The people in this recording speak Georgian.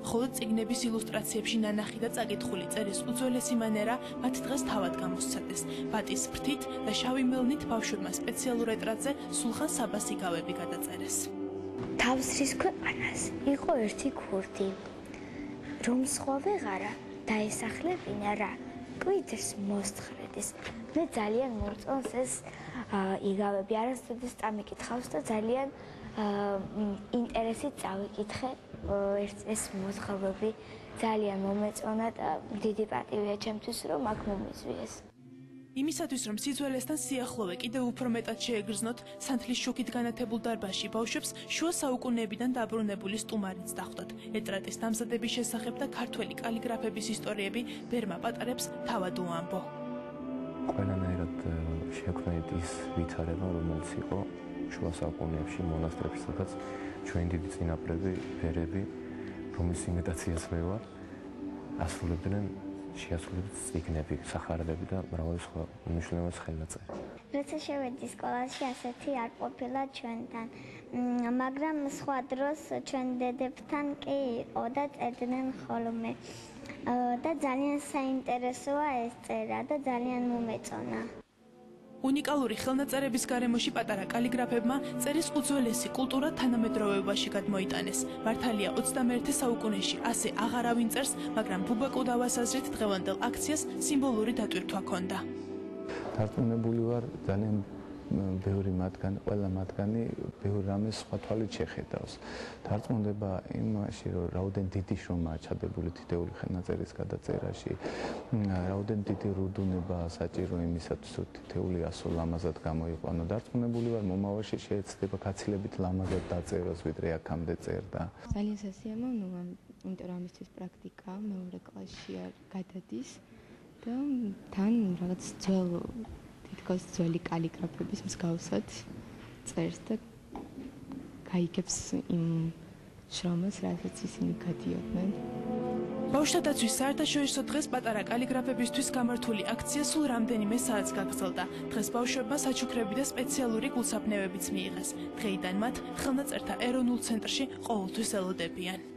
მხოლოდ წიგნების ილუსტრაციებში ნანახი და წაკითხული წერის უძველესი მანერა მათ დღეს თავად გამოსცადეს. ბატის ფრთით და შავი მელნით ბავშვებმა სპეციალურ ეტრატზე სულხან საბას იგავები გადაწერეს. თავსრის ქვეყანას იყო ერთი ქურდი, რომ სხვა ვეღარა დაესახლებინა რა, კვიდრს მოსთხრედის. მე ძალიან მორწონს ეს იგავები, არასოდეს წამიკითხავს და ძალიან ინტერესით წავიკითხე ეს მოძღვრები, ძალიან მომეწონა და დიდი პატივია ჩემთვის, რომ აქ მომიზვიეს. იმისათვის, რომ სიძველესთან სიახლოვე კიდევ უფრო მეტად შეეგრძნოთ, სანთლის შუქით განათებულ დარბაზში ბავშვებს შუა საუკუნეებიდან დაბრუნებული სტუმარიც დახვდათ. ეტრატის დამზადების შესახებ და ქართველი კალიგრაფების ისტორიები ბერმა პატარებს თავად უამბო. ყველანაირად შექმნით ის ვითარება, რომელიც იყო შუა საუკუნეებში მონასტრებში, სადაც ჩვენი დიდი წინაპრები, ბერები, რომლის იმიტაციას მე ვარ, ასრულებდნენ შეასრულებთ წიგნები, სახარებები და მრავალი სხვა უმნიშვნელოვანესი ხელნაწერი. როცა შევედი სკოლაში, ასეთი არ ყოფილა ჩვენთან, მაგრამ სხვა დროს ჩვენ დედებთან კი იყო და წერდნენ ხოლმე. და ძალიან საინტერესოა ეს წერა და ძალიან მომეწონა. უნიკალური ხელნაწერების გარემოში პატარა კალიგრაფებმა წერის უძველესი კულტურა თანამედროვეობაში გადმოიტანეს. მართალია 21 საუკუნეში ასე აღარავინ წერს, მაგრამ ბუბა კუდავას აზრით დღევანდელ აქციას სიმბოლური დატვირთვა ჰქონდა. დარწმუნებული ვარ, ძალიან ბევრი მათგანი, ყველა მათგანი ბევრ რამეს სხვა თვალით შეხედავს. დარწმუნდება იმაში, რომ რაოდენ დიდი შრომაა ჩადებული თითოეული ხელნაწერის გადაწერაში, რაოდენ დიდი რუდუნება საჭირო იმისათვის, რომ თითოეული ასო ლამაზად გამოიყვანო. დარწმუნებული ვარ, მომავალში შეეცდება გაცილებით ლამაზად დაწეროს, ვიდრე აქამდე წერდა. ძალიან სასიამოვნოა, იმიტომ რომ ამისთვის პრაქტიკა მეორე კლასში არ გადადის და თან რაღაც თითქოს ძველი კალიგრაფების მსგავსად წერს და გაიგებს იმ შრომას, რასაც ისინი გადიოდნენ. ბავშვთა დაცვის საერთაშორისო დღეს პატარა კალიგრაფებისთვის გამართული აქცია სულ რამდენიმე საათს გაგრძელდა. დღეს ბავშვებმა საჩუქრები და სპეციალური გულსაფნევებიც მიიღეს. დღეიდან მათ ხელნაწერთა ეროვნულ ცენტრში ყოველთვის ელოდებიან.